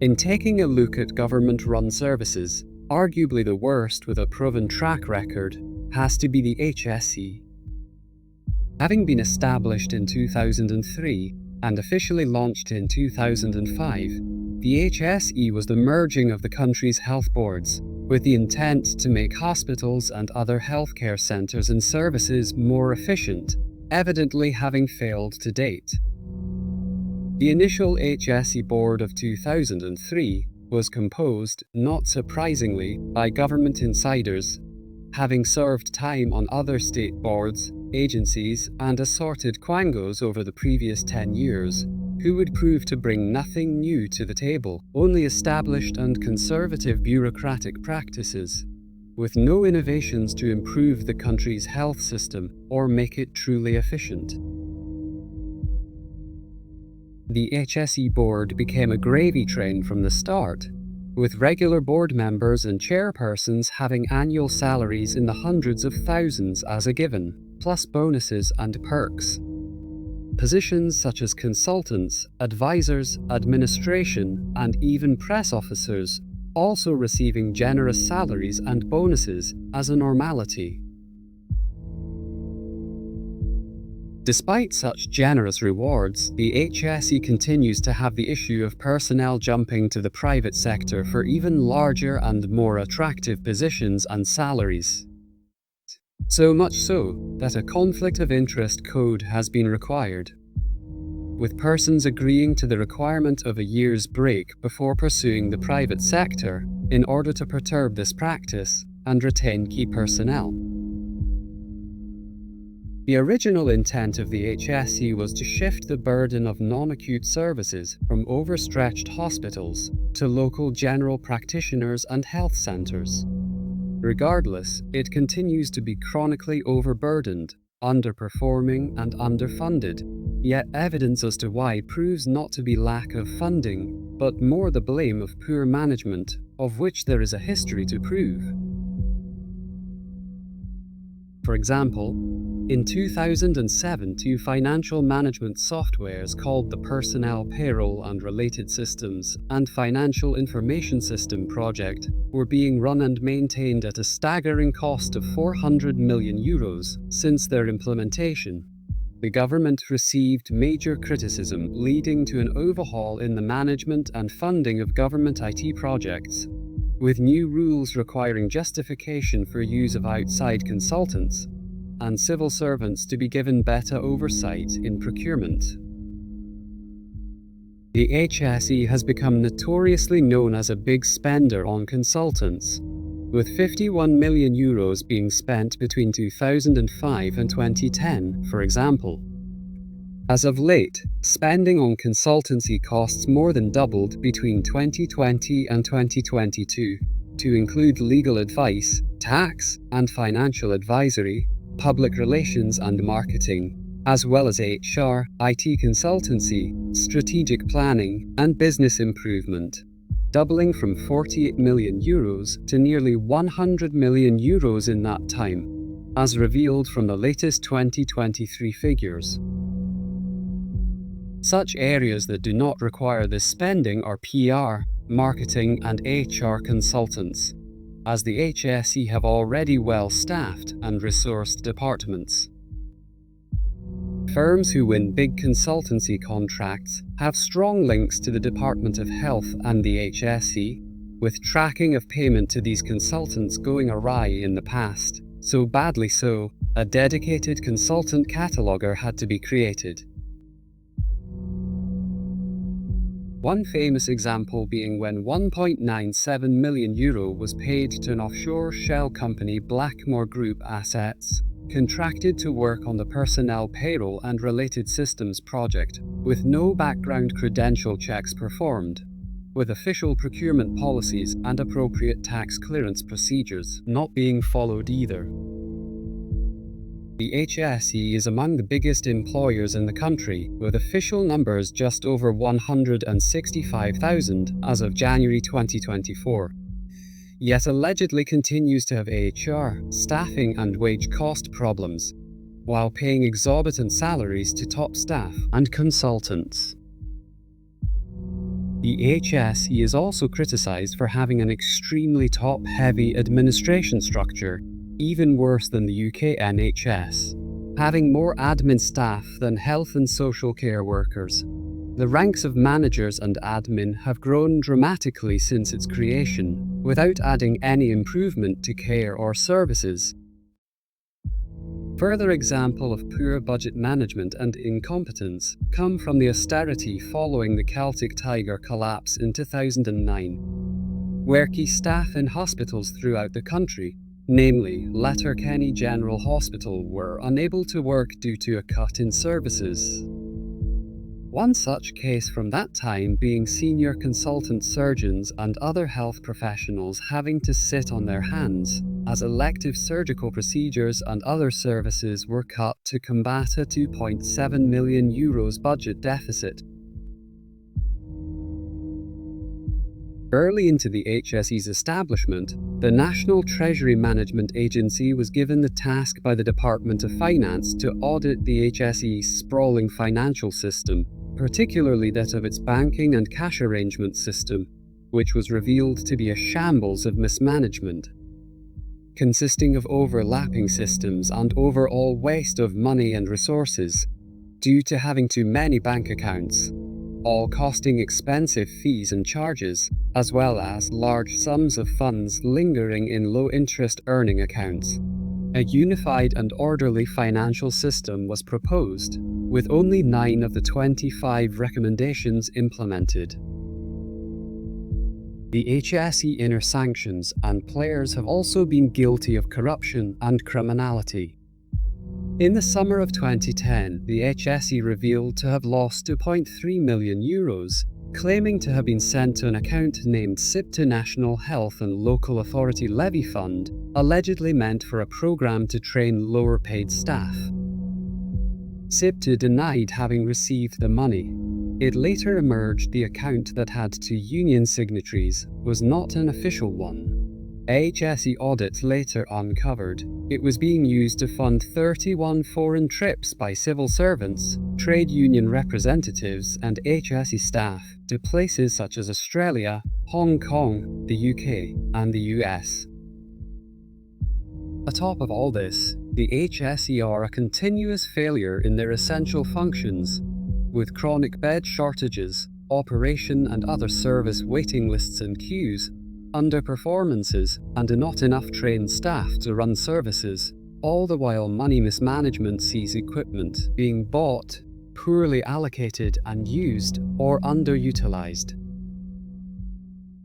In taking a look at government-run services, arguably the worst with a proven track record has to be the HSE. Having been established in 2003 and officially launched in 2005, the HSE was the merging of the country's health boards, with the intent to make hospitals and other healthcare centres and services more efficient, evidently having failed to date. The initial HSE board of 2003 was composed, not surprisingly, by government insiders, having served time on other state boards, agencies, and assorted quangos over the previous 10 years, who would prove to bring nothing new to the table, only established and conservative bureaucratic practices, with no innovations to improve the country's health system or make it truly efficient. The HSE board became a gravy train from the start, with regular board members and chairpersons having annual salaries in the hundreds of thousands as a given, plus bonuses and perks. Positions such as consultants, advisors, administration, and even press officers also receiving generous salaries and bonuses as a normality. Despite such generous rewards, the HSE continues to have the issue of personnel jumping to the private sector for even larger and more attractive positions and salaries. So much so that a conflict of interest code has been required, with persons agreeing to the requirement of a year's break before pursuing the private sector in order to perturb this practice and retain key personnel. The original intent of the HSE was to shift the burden of non-acute services from overstretched hospitals to local general practitioners and health centres. Regardless, it continues to be chronically overburdened, underperforming and underfunded, yet evidence as to why proves not to be lack of funding, but more the blame of poor management, of which there is a history to prove. For example, in 2007, two financial management softwares called the Personnel Payroll and Related Systems and Financial Information System project were being run and maintained at a staggering cost of €400 million since their implementation. The government received major criticism, leading to an overhaul in the management and funding of government IT projects, with new rules requiring justification for use of outside consultants, and civil servants to be given better oversight in procurement. The HSE has become notoriously known as a big spender on consultants, with €51 million being spent between 2005 and 2010, for example. As of late, spending on consultancy costs more than doubled between 2020 and 2022, to include legal advice, tax and financial advisory, public relations and marketing, as well as HR, IT consultancy, strategic planning, and business improvement, doubling from €48 million to nearly €100 million in that time, as revealed from the latest 2023 figures. Such areas that do not require this spending are PR, marketing, and HR consultants, as the HSE have already well-staffed and resourced departments. Firms who win big consultancy contracts have strong links to the Department of Health and the HSE, with tracking of payment to these consultants going awry in the past, so badly so, a dedicated consultant cataloger had to be created. One famous example being when €1.97 million was paid to an offshore shell company Blackmore Group Assets, contracted to work on the Personnel Payroll and Related Systems project, with no background credential checks performed, with official procurement policies and appropriate tax clearance procedures not being followed either. The HSE is among the biggest employers in the country, with official numbers just over 165,000 as of January 2024. Yet allegedly continues to have HR, staffing and wage cost problems, while paying exorbitant salaries to top staff and consultants. The HSE is also criticised for having an extremely top-heavy administration structure, even worse than the UK NHS, having more admin staff than health and social care workers. The ranks of managers and admin have grown dramatically since its creation, without adding any improvement to care or services. Further example of poor budget management and incompetence come from the austerity following the Celtic Tiger collapse in 2009, where key staff in hospitals throughout the country, namely Letterkenny General Hospital, were unable to work due to a cut in services. One such case from that time being senior consultant surgeons and other health professionals having to sit on their hands, as elective surgical procedures and other services were cut to combat a €2.7 million budget deficit. Early into the HSE's establishment, the National Treasury Management Agency was given the task by the Department of Finance to audit the HSE's sprawling financial system, particularly that of its banking and cash arrangement system, which was revealed to be a shambles of mismanagement, consisting of overlapping systems and overall waste of money and resources, due to having too many bank accounts, all costing expensive fees and charges, as well as large sums of funds lingering in low-interest earning accounts. A unified and orderly financial system was proposed, with only 9 of the 25 recommendations implemented. The HSE inner sanctions and players have also been guilty of corruption and criminality. In the summer of 2010, the HSE revealed to have lost €2.3 million, claiming to have been sent to an account named SIPTA National Health and Local Authority Levy Fund, allegedly meant for a program to train lower-paid staff. SIPTA denied having received the money. It later emerged the account that had 2 union signatories was not an official one. HSE audit later uncovered it was being used to fund 31 foreign trips by civil servants, trade union representatives and HSE staff to places such as Australia, Hong Kong, the UK and the US. Atop of all this, the HSE are a continuous failure in their essential functions, with chronic bed shortages, operation and other service waiting lists and queues, underperformances, and not enough trained staff to run services, all the while money mismanagement sees equipment being bought, poorly allocated and used, or underutilized.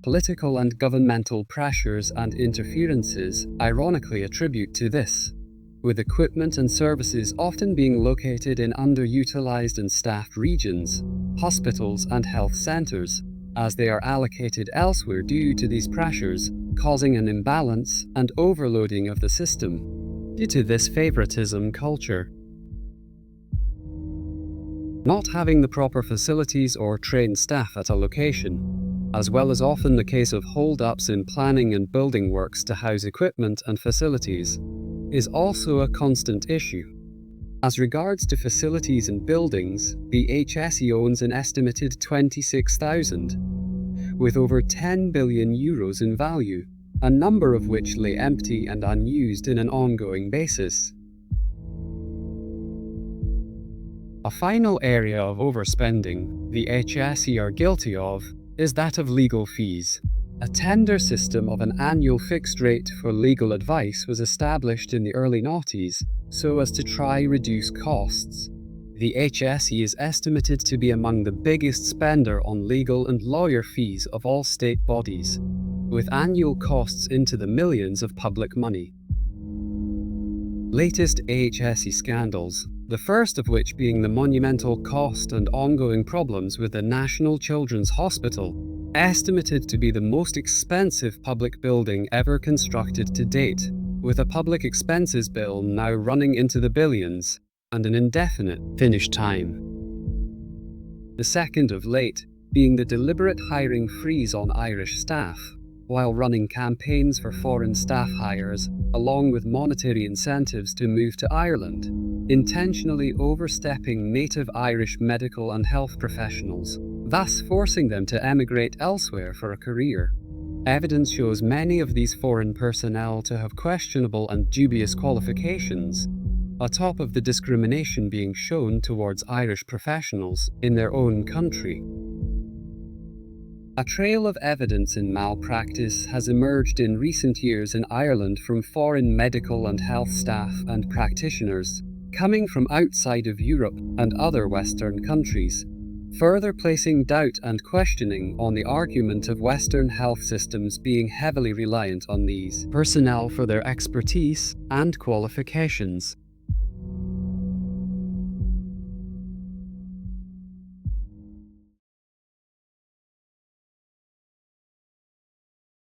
Political and governmental pressures and interferences ironically attribute to this, with equipment and services often being located in underutilized and staffed regions, hospitals and health centers, as they are allocated elsewhere due to these pressures, causing an imbalance and overloading of the system, due to this favoritism culture. Not having the proper facilities or trained staff at a location, as well as often the case of hold-ups in planning and building works to house equipment and facilities, is also a constant issue. As regards to facilities and buildings, the HSE owns an estimated 26,000, with over €10 billion in value, a number of which lay empty and unused in an ongoing basis. A final area of overspending the HSE are guilty of is that of legal fees. A tender system of an annual fixed rate for legal advice was established in the early noughties so as to try reduce costs. The HSE is estimated to be among the biggest spender on legal and lawyer fees of all state bodies, with annual costs into the millions of public money. Latest HSE scandals, the first of which being the monumental cost and ongoing problems with the National Children's Hospital, estimated to be the most expensive public building ever constructed to date, with a public expenses bill now running into the billions, and an indefinite finish time. The second of late being the deliberate hiring freeze on Irish staff, while running campaigns for foreign staff hires, along with monetary incentives to move to Ireland, intentionally overstepping native Irish medical and health professionals, thus forcing them to emigrate elsewhere for a career. Evidence shows many of these foreign personnel to have questionable and dubious qualifications, atop of the discrimination being shown towards Irish professionals in their own country. A trail of evidence in malpractice has emerged in recent years in Ireland from foreign medical and health staff and practitioners coming from outside of Europe and other Western countries, further placing doubt and questioning on the argument of Western health systems being heavily reliant on these personnel for their expertise and qualifications.